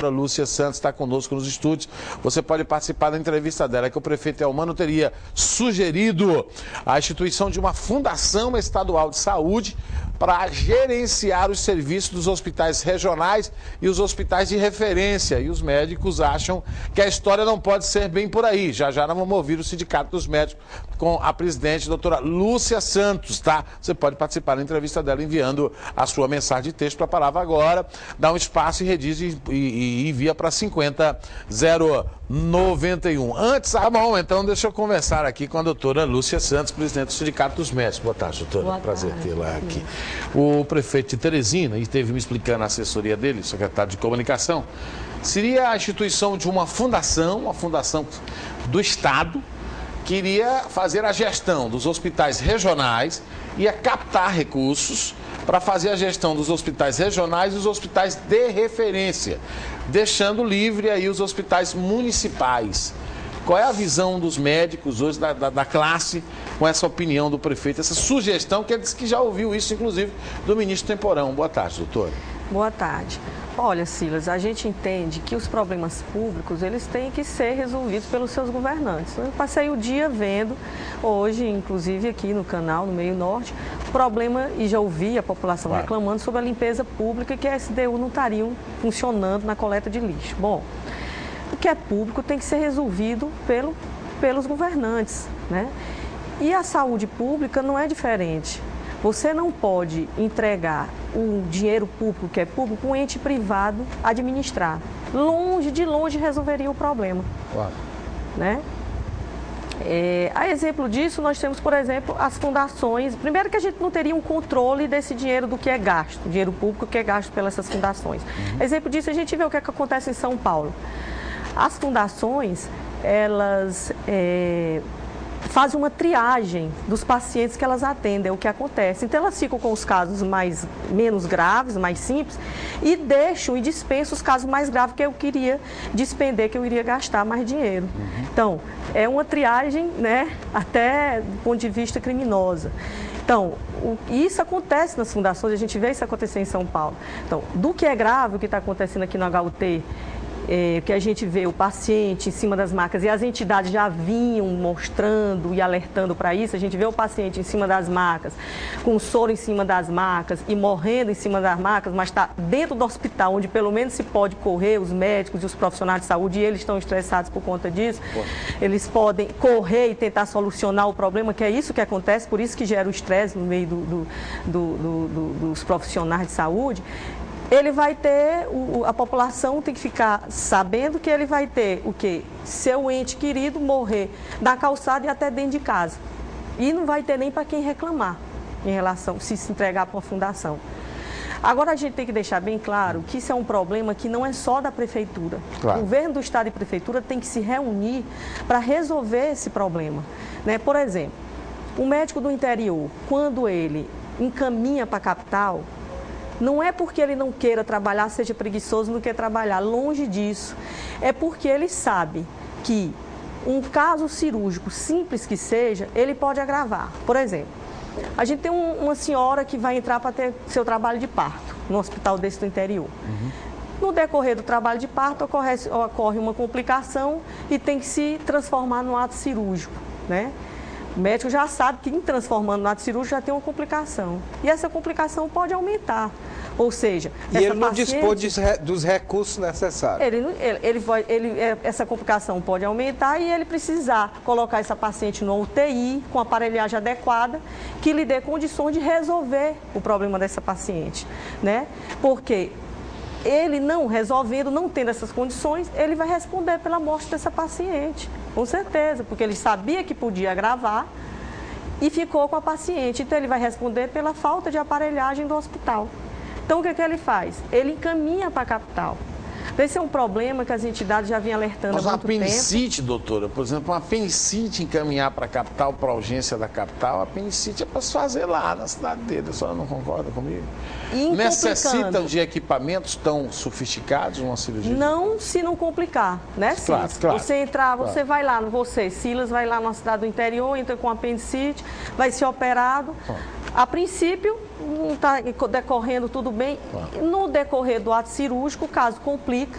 A Lúcia Santos está conosco nos estúdios. Você pode participar da entrevista dela, que o prefeito Elmano teria sugerido a instituição de uma fundação estadual de saúde para gerenciar os serviços dos hospitais regionais e os hospitais de referência. E os médicos acham que a história não pode ser bem por aí. Já já nós vamos ouvir o Sindicato dos Médicos com a presidente, doutora Lúcia Santos, tá? Você pode participar da entrevista dela enviando a sua mensagem de texto para a palavra agora, dá um espaço e redige e envia para 50091. Antes, bom, então deixa eu conversar aqui com a doutora Lúcia Santos, presidente do Sindicato dos Médicos. Boa tarde, doutora. Boa Prazer tarde. tê-la aqui. O prefeito de Teresina, e esteve me explicando a assessoria dele, secretário de comunicação, seria a instituição de uma fundação do Estado, que iria fazer a gestão dos hospitais regionais, ia captar recursos para fazer a gestão dos hospitais regionais e os hospitais de referência, deixando livre aí os hospitais municipais. Qual é a visão dos médicos hoje, da classe, com essa opinião do prefeito, essa sugestão, que ele disse que já ouviu isso, inclusive, do ministro Temporão. Boa tarde, doutora. Boa tarde. Olha, Silas, a gente entende que os problemas públicos, eles têm que ser resolvidos pelos seus governantes. Eu passei o dia vendo, hoje, inclusive aqui no canal, no Meio Norte, problema, e já ouvi a população reclamando sobre a limpeza pública, que a SDU não estariam funcionando na coleta de lixo. Bom, o que é público tem que ser resolvido pelos governantes, né? E a saúde pública não é diferente. Você não pode entregar o dinheiro público, que é público, um ente privado administrar. De longe resolveria o problema. Claro. Né? A exemplo disso, nós temos, por exemplo, as fundações. Primeiro que a gente não teria um controle desse dinheiro do que é gasto, dinheiro público que é gasto pelas fundações. Exemplo disso, a gente vê o que é que acontece em São Paulo. As fundações, elas fazem uma triagem dos pacientes que elas atendem, é o que acontece. Então, elas ficam com os casos menos graves, mais simples, e deixam e dispensam os casos mais graves que eu queria despender, que eu iria gastar mais dinheiro. Então, é uma triagem, né, até do ponto de vista criminosa. Então, isso acontece nas fundações, a gente vê isso acontecer em São Paulo. Então, do que é grave, o que está acontecendo aqui no HUT, que a gente vê o paciente em cima das macas, e as entidades já vinham mostrando e alertando para isso, a gente vê o paciente em cima das macas, com soro em cima das macas e morrendo em cima das macas, mas está dentro do hospital, onde pelo menos se pode correr, os médicos e os profissionais de saúde, e eles estão estressados por conta disso, eles podem correr e tentar solucionar o problema, que é isso que acontece, por isso que gera o estresse no meio dos profissionais de saúde. Ele vai ter, a população tem que ficar sabendo que ele vai ter o quê? Seu ente querido morrer na calçada e até dentro de casa. E não vai ter nem para quem reclamar em relação, se entregar para uma fundação. Agora, a gente tem que deixar bem claro que isso é um problema que não é só da prefeitura. Claro. O governo do estado e prefeitura tem que se reunir para resolver esse problema, né? Por exemplo, o médico do interior, quando ele encaminha para a capital, não é porque ele não queira trabalhar, seja preguiçoso, não quer trabalhar, longe disso. É porque ele sabe que um caso cirúrgico, simples que seja, ele pode agravar. Por exemplo, a gente tem uma senhora que vai entrar para ter seu trabalho de parto no hospital desse do interior. No decorrer do trabalho de parto, ocorre uma complicação e tem que se transformar num ato cirúrgico, né? O médico já sabe que, em transformando no ato cirúrgico, já tem uma complicação. E essa complicação pode aumentar. Ou seja, e ele não dispõe dos recursos necessários. Essa complicação pode aumentar e ele precisar colocar essa paciente no UTI, com aparelhagem adequada, que lhe dê condições de resolver o problema dessa paciente, né? Porque ele não resolvendo, não tendo essas condições, ele vai responder pela morte dessa paciente, com certeza, porque ele sabia que podia agravar e ficou com a paciente. Então, ele vai responder pela falta de aparelhagem do hospital. Então, o que ele faz? Ele encaminha para a capital. Esse é um problema que as entidades já vinham alertando há muito tempo. Mas uma apendicite, doutora, por exemplo, uma apendicite encaminhar para a capital, para a urgência da capital, a apendicite é para se fazer lá na cidade dele, a senhora não concorda comigo? Necessitam de equipamentos tão sofisticados uma cirurgia? Não, se não complicar, né, Silas? Claro. Você entrar, você vai lá, Silas vai lá na cidade do interior, entra com apendicite, vai ser operado. A princípio, não está decorrendo tudo bem. No decorrer do ato cirúrgico, o caso complica,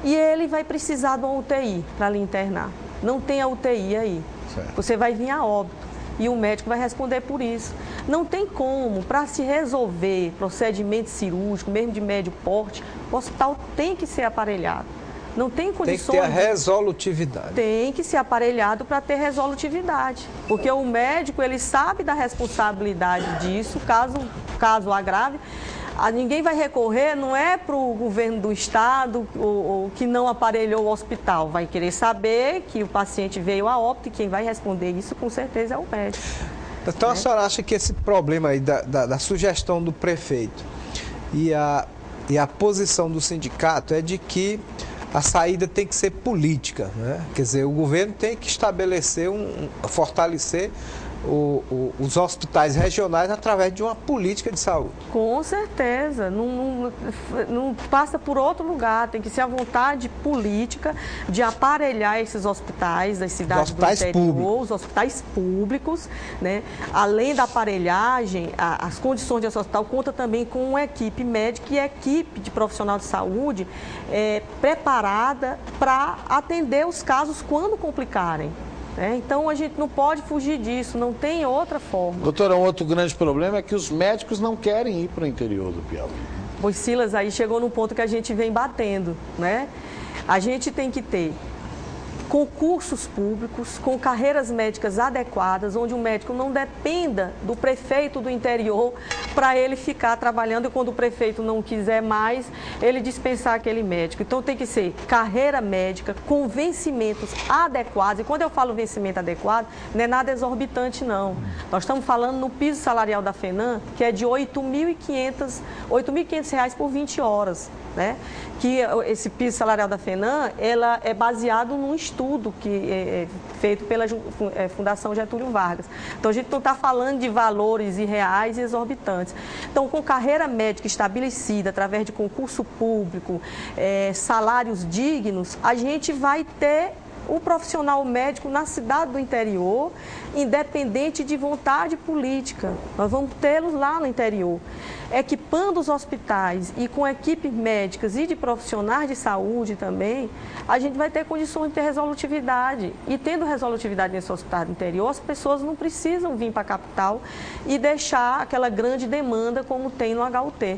e ele vai precisar de uma UTI para lhe internar. Não tem a UTI aí. Certo. Você vai vir a óbito e o médico vai responder por isso. Não tem como, para se resolver procedimento cirúrgico, mesmo de médio porte, o hospital tem que ser aparelhado. Não tem condições... Tem que ter a resolutividade. Tem que ser aparelhado para ter resolutividade. Porque o médico, ele sabe da responsabilidade disso, caso agrave. Ninguém vai recorrer, não é para o governo do estado ou que não aparelhou o hospital. Vai querer saber que o paciente veio a óbito e quem vai responder isso, com certeza, é o médico. Então, a senhora acha que esse problema aí da sugestão do prefeito e a posição do sindicato é de que a saída tem que ser política, né? Quer dizer, o governo tem que estabelecer, fortalecer os hospitais regionais através de uma política de saúde. Com certeza, não passa por outro lugar, tem que ser a vontade política de aparelhar esses hospitais das cidades do interior, os hospitais públicos, né? Além da aparelhagem, as condições desse hospital conta também com uma equipe médica e equipe de profissional de saúde preparada para atender os casos quando complicarem. Então, a gente não pode fugir disso, não tem outra forma. Doutora, um outro grande problema é que os médicos não querem ir para o interior do Piauí. Pois, Silas, aí chegou num ponto que a gente vem batendo, né? A gente tem que ter concursos públicos com carreiras médicas adequadas, onde o médico não dependa do prefeito do interior para ele ficar trabalhando e quando o prefeito não quiser mais, ele dispensar aquele médico. Então tem que ser carreira médica com vencimentos adequados. E quando eu falo vencimento adequado, não é nada exorbitante, não. Nós estamos falando no piso salarial da FENAM, que é de R$ 8.500 por 20 horas. Né? Que esse piso salarial da FENAM, ela é baseado num estudo que é feito pela Fundação Getúlio Vargas. Então, a gente não está falando de valores irreais e exorbitantes. Então, com carreira médica estabelecida, através de concurso público, salários dignos, a gente vai ter o profissional médico na cidade do interior, independente de vontade política. Nós vamos tê-los lá no interior. Equipando os hospitais e com equipes médicas e de profissionais de saúde também, a gente vai ter condições de ter resolutividade. E tendo resolutividade nesse hospital do interior, as pessoas não precisam vir para a capital e deixar aquela grande demanda como tem no HUT.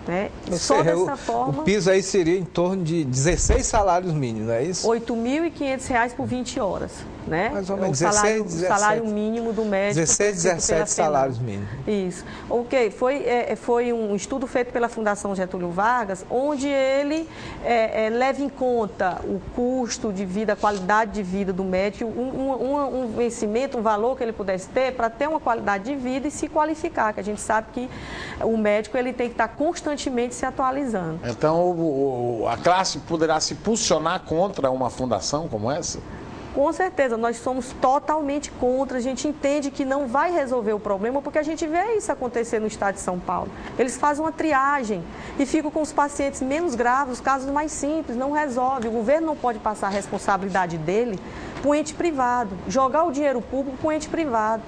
Né? Só dessa forma... O piso aí seria em torno de 16 salários mínimos, não é isso? R$ 8.500 por 20 horas. Né? Mais ou menos, o salário mínimo do médico. 16, 17 salários mínimos. Isso. Ok, foi um estudo feito pela Fundação Getúlio Vargas, onde ele leva em conta o custo de vida, a qualidade de vida do médico, um vencimento, um valor que ele pudesse ter para ter uma qualidade de vida e se qualificar, que a gente sabe que o médico ele tem que estar constantemente se atualizando. Então, a classe poderá se posicionar contra uma fundação como essa? Com certeza, nós somos totalmente contra, a gente entende que não vai resolver o problema, porque a gente vê isso acontecer no estado de São Paulo. Eles fazem uma triagem e ficam com os pacientes menos graves, os casos mais simples, não resolve. O governo não pode passar a responsabilidade dele para o ente privado, jogar o dinheiro público para o ente privado.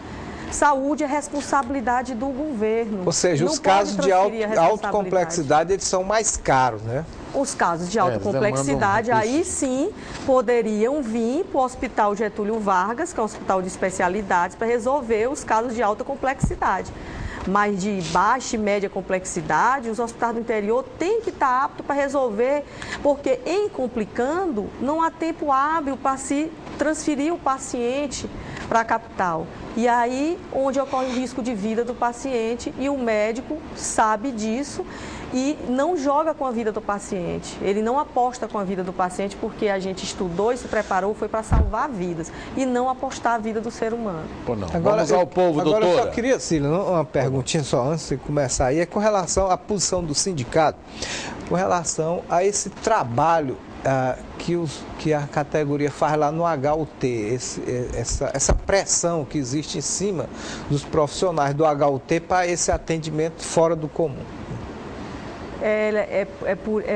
Saúde é responsabilidade do governo. Ou seja, os casos de alta complexidade, eles são mais caros, né? Os casos de alta complexidade, aí sim, poderiam vir para o Hospital Getúlio Vargas, que é um hospital de especialidades, para resolver os casos de alta complexidade. Mas de baixa e média complexidade, os hospitais do interior têm que estar aptos para resolver, porque em complicando, não há tempo hábil para se transferir o paciente para a capital. E aí, onde ocorre o risco de vida do paciente, e o médico sabe disso e não joga com a vida do paciente. Ele não aposta com a vida do paciente porque a gente estudou e se preparou, foi para salvar vidas e não apostar a vida do ser humano. Pô, não. Agora, vamos ao povo, doutora. Agora eu só queria, Cília, uma perguntinha só antes de começar aí, é com relação à posição do sindicato, com relação a esse trabalho que a categoria faz lá no HUT, essa pressão que existe em cima dos profissionais do HUT para esse atendimento fora do comum.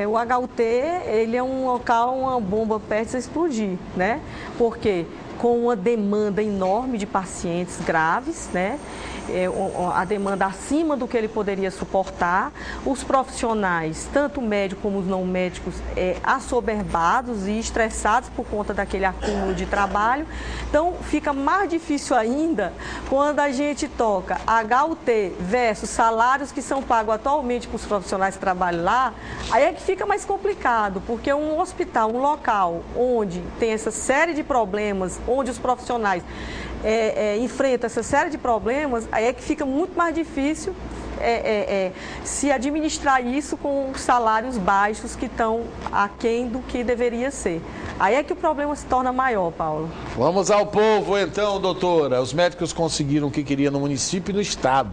O HUT, ele é um local, uma bomba perto de explodir, né? Porque com uma demanda enorme de pacientes graves, né? a demanda acima do que ele poderia suportar, os profissionais, tanto médicos como os não médicos, assoberbados e estressados por conta daquele acúmulo de trabalho. Então, fica mais difícil ainda quando a gente toca HUT versus salários que são pagos atualmente para os profissionais que trabalham lá, aí é que fica mais complicado, porque um hospital, um local onde tem essa série de problemas, onde os profissionais enfrentam essa série de problemas, aí é que fica muito mais difícil se administrar isso com salários baixos que estão aquém do que deveria ser. Aí é que o problema se torna maior, Paulo. Vamos ao povo então, doutora. Os médicos conseguiram o que queriam no município e no estado.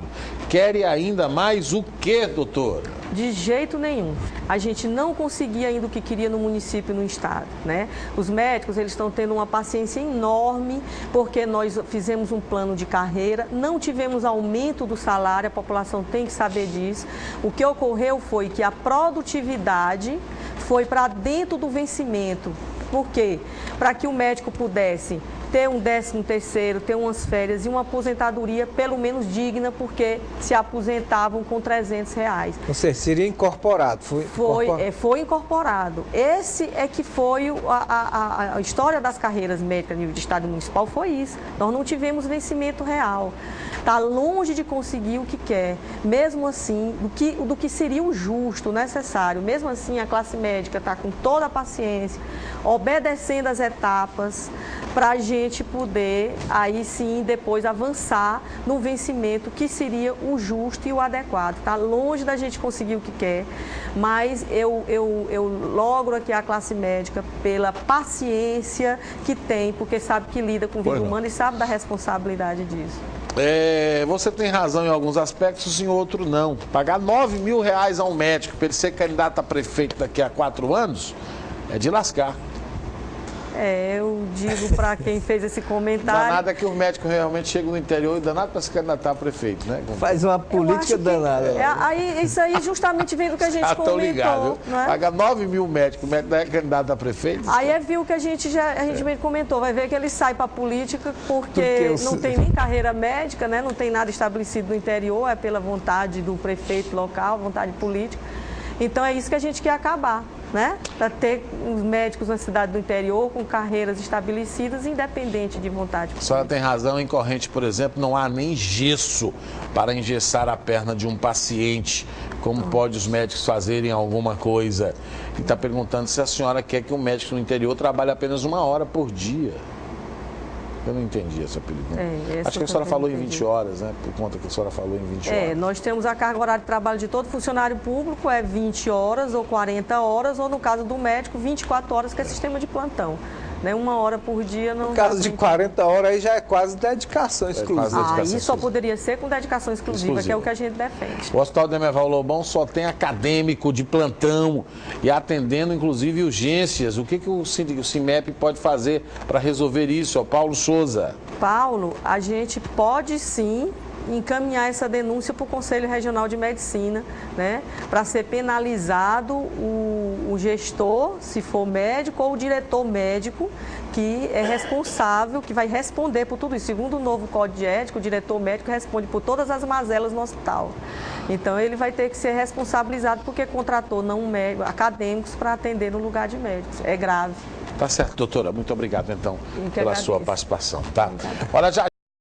Querem ainda mais o quê, doutora? De jeito nenhum. A gente não conseguia ainda o que queria no município e no estado, né? Os médicos, eles estão tendo uma paciência enorme, porque nós fizemos um plano de carreira, não tivemos aumento do salário, a população tem que saber disso. O que ocorreu foi que a produtividade foi para dentro do vencimento. Por quê? Para que o médico pudesse ter um 13º, ter umas férias e uma aposentadoria pelo menos digna, porque se aposentavam com R$300. Ou seja, seria incorporado. Foi incorporado. Esse é que foi a história das carreiras médicas a nível de estado e municipal, foi isso. Nós não tivemos vencimento real. Está longe de conseguir o que quer. Mesmo assim, do que seria o justo, o necessário. Mesmo assim, a classe médica está com toda a paciência, obedecendo as etapas, para a gente poder, aí sim, depois avançar no vencimento que seria o justo e o adequado. Está longe da gente conseguir o que quer, mas eu logro aqui a classe médica pela paciência que tem, porque sabe que lida com vida humana e sabe da responsabilidade disso. Você tem razão em alguns aspectos, em outros não. Pagar R$9 mil a um médico para ele ser candidato a prefeito daqui a 4 anos é de lascar. Eu digo para quem fez esse comentário... Danado é que o médico realmente chega no interior e danado para se candidatar a prefeito, né? Faz uma política danada. Isso aí justamente vem do que a gente comentou. Ligado, não é? Paga 9 mil médicos, o médico é candidato a prefeito. Aí viu que a gente comentou, vai ver que ele sai para a política porque não tem nem carreira médica, né? Não tem nada estabelecido no interior, é pela vontade do prefeito local, vontade política. Então é isso que a gente quer acabar, né? Para ter os médicos na cidade do interior com carreiras estabelecidas, independente de vontade. A senhora tem razão, em Corrente, por exemplo, não há nem gesso para engessar a perna de um paciente. Como pode os médicos fazerem alguma coisa? E está perguntando se a senhora quer que um médico no interior trabalhe apenas 1 hora por dia. Eu não entendi essa pergunta. Acho que a senhora falou em 20 horas, né? Por conta que a senhora falou em 20 horas. Nós temos a carga horária de trabalho de todo funcionário público, 20 horas ou 40 horas, ou no caso do médico, 24 horas, que é sistema de plantão. Né? 1 hora por dia não... No caso de 40 horas, aí já é quase dedicação exclusiva. Isso só poderia ser com dedicação exclusiva, que é o que a gente defende. O Hospital Demerval Lobão só tem acadêmico de plantão e atendendo, inclusive, urgências. O que o CIMEP pode fazer para resolver isso? Paulo Souza. Paulo, a gente pode sim encaminhar essa denúncia para o Conselho Regional de Medicina, né, para ser penalizado o gestor, se for médico, ou o diretor médico, que é responsável, que vai responder por tudo isso. Segundo o novo Código de Ética, o diretor médico responde por todas as mazelas no hospital. Então, ele vai ter que ser responsabilizado porque contratou acadêmicos para atender no lugar de médicos. É grave. Tá certo, doutora. Muito obrigado, então, pela sua participação. Tá? Olha, já